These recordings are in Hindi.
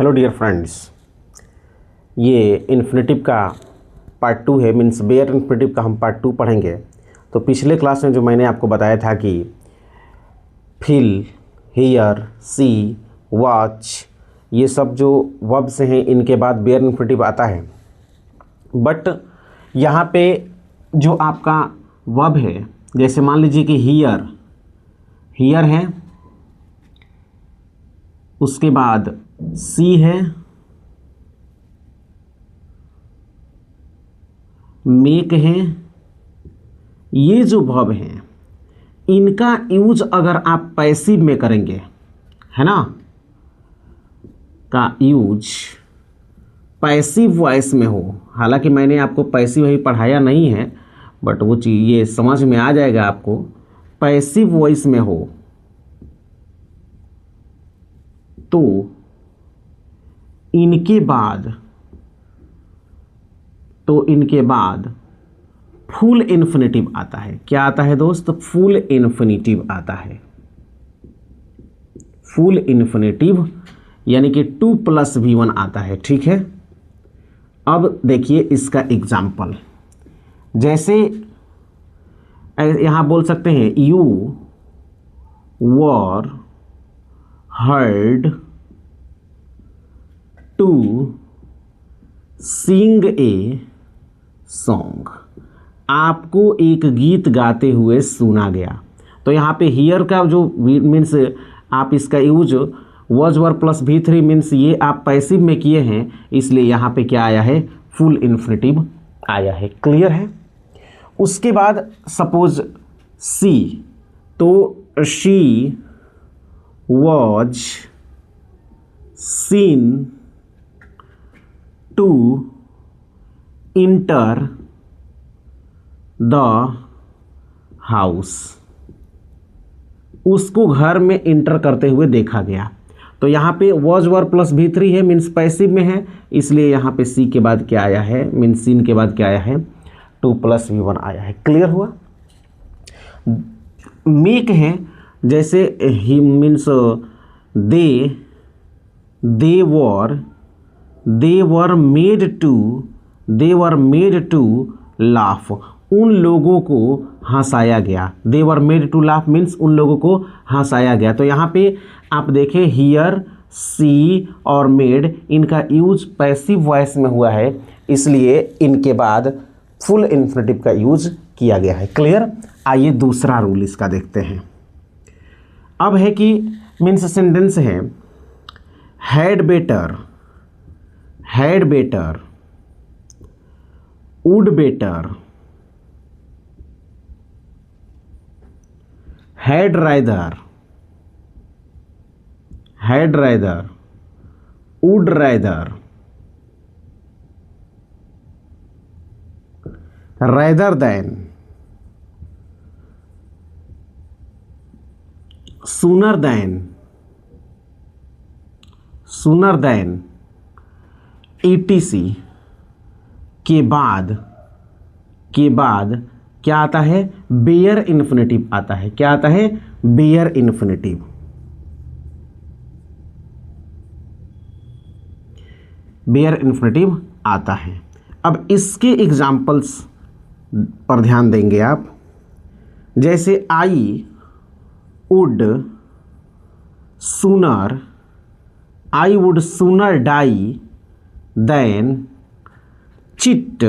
हेलो डियर फ्रेंड्स, ये इन्फिनेटिव का पार्ट 2 है। मीन्स बेयर इन्फिनेटिव का हम पार्ट 2 पढ़ेंगे। तो पिछले क्लास में जो मैंने आपको बताया था कि फील, हियर, सी, वॉच, ये सब जो वर्ब्स हैं इनके बाद बेयर इन्फिनेटिव आता है। बट यहाँ पे जो आपका वर्ब है, जैसे मान लीजिए कि हियर है, उसके बाद सी है, मेक है, ये जो वर्ब हैं इनका यूज अगर आप पैसिव में करेंगे, है ना, का यूज पैसिव वॉइस में हो। हालांकि मैंने आपको पैसिव ही पढ़ाया नहीं है, बट वो चीज़ ये समझ में आ जाएगा आपको। पैसिव वॉइस में हो तो इनके बाद फुल इन्फिनेटिव आता है। क्या आता है दोस्त? फुल इन्फिनेटिव आता है। फुल इन्फिनेटिव यानी कि 2+V1 आता है। ठीक है, अब देखिए इसका एग्जाम्पल। जैसे यहां बोल सकते हैं you were heard to sing a song. आपको एक गीत गाते हुए सुना गया। तो यहाँ पे हियर का जो मीन्स आप इसका use was were plus V3 means ये आप पैसिव में किए हैं, इसलिए यहाँ पे क्या आया है? फुल इन्फिनेटिव आया है। क्लियर है? उसके बाद सपोज सी, तो she was seen to enter the house. उसको घर में इंटर करते हुए देखा गया। तो यहाँ पे वॉज वर प्लस V3 है, मीन्स पैसिव में है, इसलिए यहाँ पे सी के बाद क्या आया है? मीन्स सीन के बाद क्या आया है? 2+V1 आया है। क्लियर हुआ? मेक है, जैसे ही means they were made to laugh. उन लोगों को हंसाया गया। They were made to laugh means उन लोगों को हंसाया गया। तो यहाँ पे आप देखें हियर, सी और मेड, इनका यूज पैसिव वॉइस में हुआ है, इसलिए इनके बाद फुल इन्फिनेटिव का यूज किया गया है। क्लियर? आइए दूसरा रूल इसका देखते हैं। अब है कि मीन्स सेंटेंस है had better, would better, had rather, would rather, rather than, sooner than, etc के बाद क्या आता है? बेयर इन्फिनेटिव आता है। क्या आता है? Bare infinitive. बेयर इन्फिनेटिव आता है। अब इसके एग्जाम्पल्स पर ध्यान देंगे आप। जैसे I would sooner die than cheat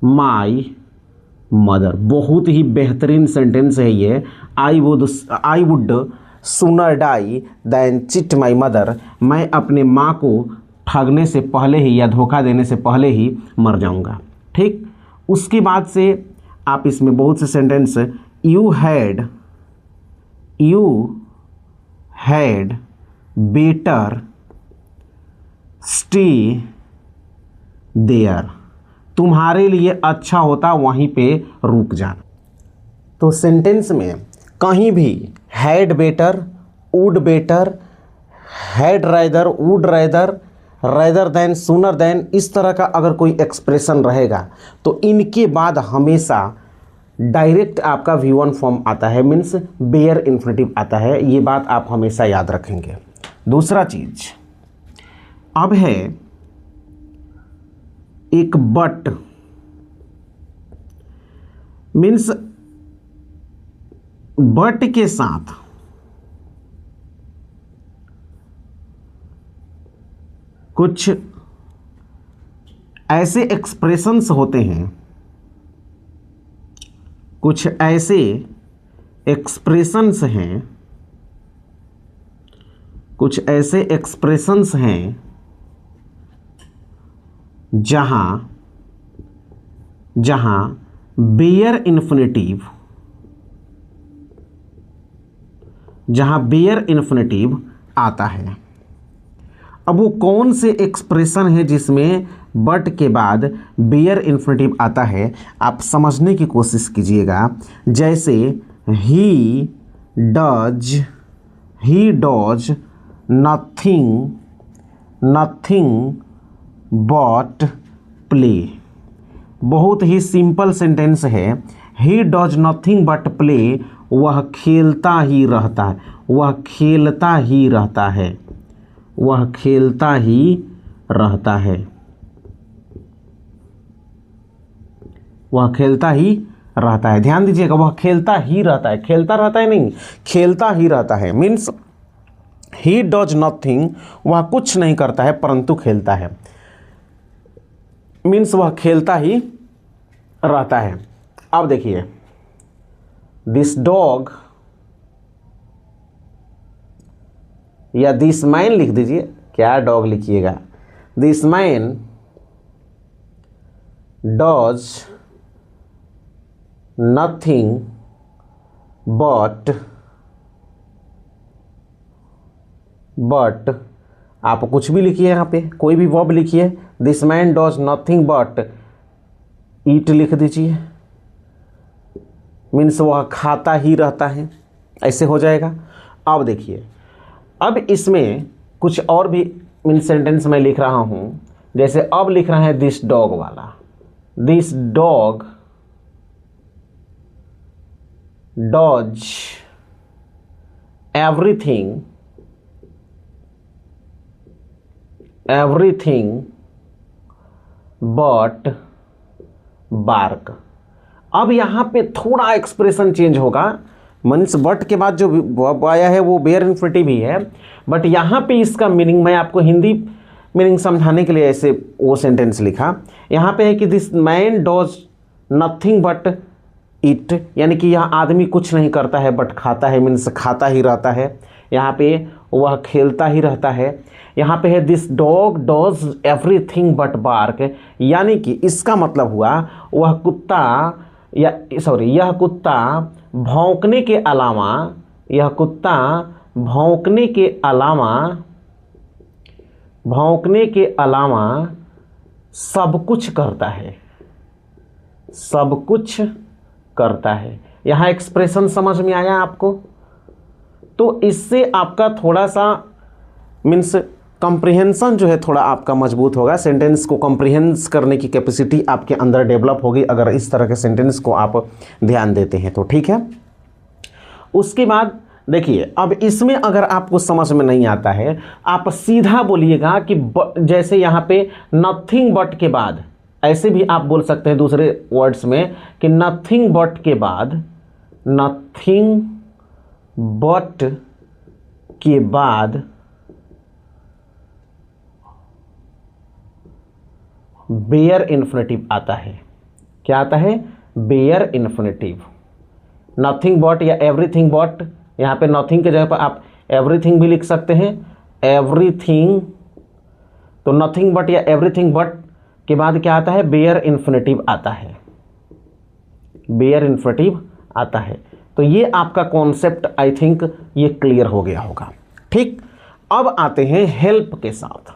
my mother. बहुत ही बेहतरीन सेंटेंस है ये। I would sooner die than cheat my mother. मैं अपने माँ को ठगने से पहले ही या धोखा देने से पहले ही मर जाऊंगा। ठीक, उसके बाद से आप इसमें बहुत से sentence, you had better stay there. तुम्हारे लिए अच्छा होता वहीं पे रुक जाना। तो सेंटेंस में कहीं भी had better, would better, had rather, would rather, rather than, sooner than, इस तरह का अगर कोई एक्सप्रेशन रहेगा तो इनके बाद हमेशा डायरेक्ट आपका V1 फॉर्म आता है, मीन्स बेयर इन्फिनेटिव आता है। ये बात आप हमेशा याद रखेंगे। दूसरा चीज़, अब है एक बट, मीन्स बट के साथ कुछ ऐसे एक्सप्रेशंस होते हैं, कुछ ऐसे एक्सप्रेशंस हैं, कुछ ऐसे एक्सप्रेशंस हैं जहां बेयर इन्फिनेटिव आता है। अब वो कौन से एक्सप्रेशन है जिसमें बट के बाद बेयर इन्फिनेटिव आता है, आप समझने की कोशिश कीजिएगा। जैसे he does nothing but play. बहुत ही सिंपल सेंटेंस है। He does nothing but play, वह खेलता ही रहता है, वह खेलता ही रहता है, वह खेलता ही रहता है, वह खेलता ही रहता है। ध्यान दीजिएगा, वह खेलता ही रहता है, खेलता रहता है नहीं, खेलता ही रहता है। मीन्स ही डज नथिंग, वह कुछ नहीं करता है परंतु खेलता है, मीन्स वह खेलता ही रहता है। अब देखिए, दिस डॉग या दिस मैन लिख दीजिए, क्या डॉग लिखिएगा। This man does nothing but आप कुछ भी लिखिए, यहाँ पे कोई भी वर्ब लिखिए। This man does nothing but eat लिख दीजिए, मीन्स वह खाता ही रहता है, ऐसे हो जाएगा। अब देखिए, अब इसमें कुछ और भी मीन्स सेंटेंस मैं लिख रहा हूँ। जैसे अब लिख रहा है दिस डॉग वाला, this dog does everything but bark. अब यहाँ पे थोड़ा एक्सप्रेशन चेंज होगा, मीन्स बट के बाद जो वर्ब आया है वो बेयर इन्फिनेटिव ही है, बट यहाँ पे इसका मीनिंग मैं आपको हिंदी मीनिंग समझाने के लिए ऐसे वो सेंटेंस लिखा। यहाँ पे है कि this man does nothing but eat, यानी कि यह आदमी कुछ नहीं करता है बट खाता है, मीन्स खाता ही रहता है। यहाँ पे वह खेलता ही रहता है। यहाँ पे है this dog does everything but bark, यानी कि इसका मतलब हुआ वह कुत्ता यह कुत्ता भौंकने के अलावा, यह कुत्ता भौंकने के अलावा सब कुछ करता है, सब कुछ करता है। यहाँ एक्सप्रेशन समझ में आया आपको? तो इससे आपका थोड़ा सा मीन्स कॉम्प्रिहेंशन जो है थोड़ा आपका मजबूत होगा, सेंटेंस को कॉम्प्रिहेंस करने की कैपेसिटी आपके अंदर डेवलप होगी अगर इस तरह के सेंटेंस को आप ध्यान देते हैं तो। ठीक है, उसके बाद देखिए, अब इसमें अगर आपको समझ में नहीं आता है, आप सीधा बोलिएगा कि जैसे यहाँ पे नथिंग बट के बाद, ऐसे भी आप बोल सकते हैं दूसरे वर्ड्स में कि नथिंग बट के बाद, नथिंग बट के बाद बेयर इन्फिनेटिव आता है। क्या आता है? Bare infinitive. नथिंग बट या एवरीथिंग बट, यहाँ पे नथिंग के जगह पर आप एवरीथिंग भी लिख सकते हैं, एवरीथिंग। तो नथिंग बट या एवरीथिंग बट के बाद क्या आता है? बेयर इन्फिनेटिव आता है, बेयर इन्फिनेटिव आता है। तो ये आपका कॉन्सेप्ट आई थिंक ये क्लियर हो गया होगा। ठीक, अब आते हैं हेल्प के साथ।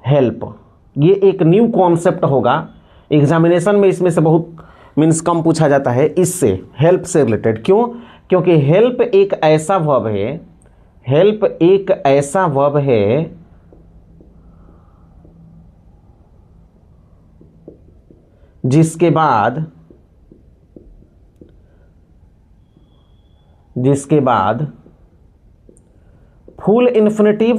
हेल्प ये एक न्यू कॉन्सेप्ट होगा, एग्जामिनेशन में इसमें से बहुत मीन्स कम पूछा जाता है इससे, हेल्प से रिलेटेड। क्यों? क्योंकि हेल्प एक ऐसा वर्ब है, हेल्प एक ऐसा वर्ब है जिसके बाद फुल इन्फिनेटिव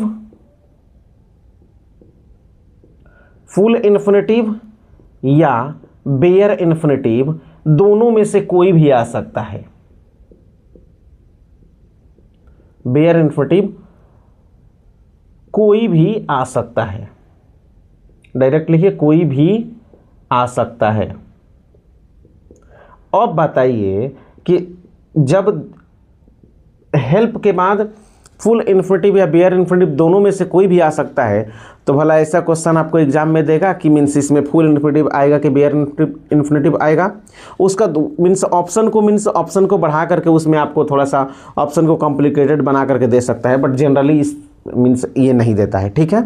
फुल इन्फिनेटिव या बेयर इन्फिनेटिव, दोनों में से कोई भी आ सकता है। बेयर इन्फिनेटिव कोई भी आ सकता है, डायरेक्ट लिखिए कोई भी आ सकता है। अब बताइए कि जब हेल्प के बाद फुल इन्फिनेटिव या बेयर इन्फिनेटिव दोनों में से कोई भी आ सकता है, तो भला ऐसा क्वेश्चन आपको एग्जाम में देगा कि मीन्स इसमें फुल इन्फिनेटिव आएगा कि बेयर इन्फिनेटिव आएगा? उसका मीन्स ऑप्शन को बढ़ा करके उसमें आपको थोड़ा सा ऑप्शन को कॉम्प्लिकेटेड बना करके दे सकता है, बट जनरली इस मीन्स ये नहीं देता है। ठीक है,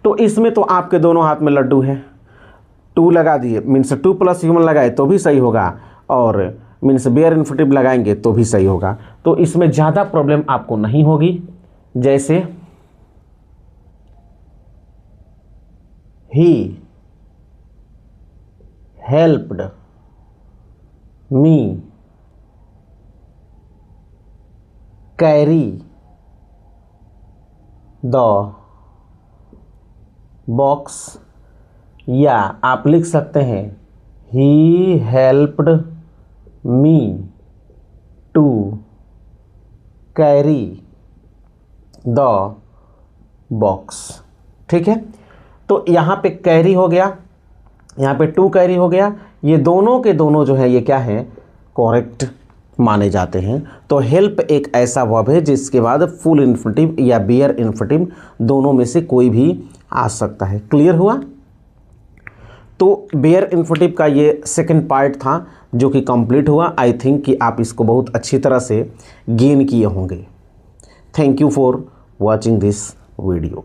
तो इसमें तो आपके दोनों हाथ में लड्डू है। 2 लगा दिए, मीन्स 2 प्लस ह्यूमन लगाए तो भी सही होगा, और मीन्स बेयर इन्फिनेटिव लगाएंगे तो भी सही होगा। तो इसमें ज़्यादा प्रॉब्लम आपको नहीं होगी। जैसे he helped me carry the box, या आप लिख सकते हैं he helped me to carry the box. ठीक है, तो यहाँ पे कैरी हो गया, यहाँ पे टू कैरी हो गया, ये दोनों के दोनों जो है ये क्या है, करेक्ट माने जाते हैं। तो हेल्प एक ऐसा वर्ब है जिसके बाद फुल इन्फिनेटिव या बेयर इन्फिनेटिव दोनों में से कोई भी आ सकता है। क्लियर हुआ? तो बेयर इन्फिनेटिव का ये सेकंड पार्ट था जो कि कंप्लीट हुआ। आई थिंक कि आप इसको बहुत अच्छी तरह से गेन किए होंगे। Thank you for watching this video.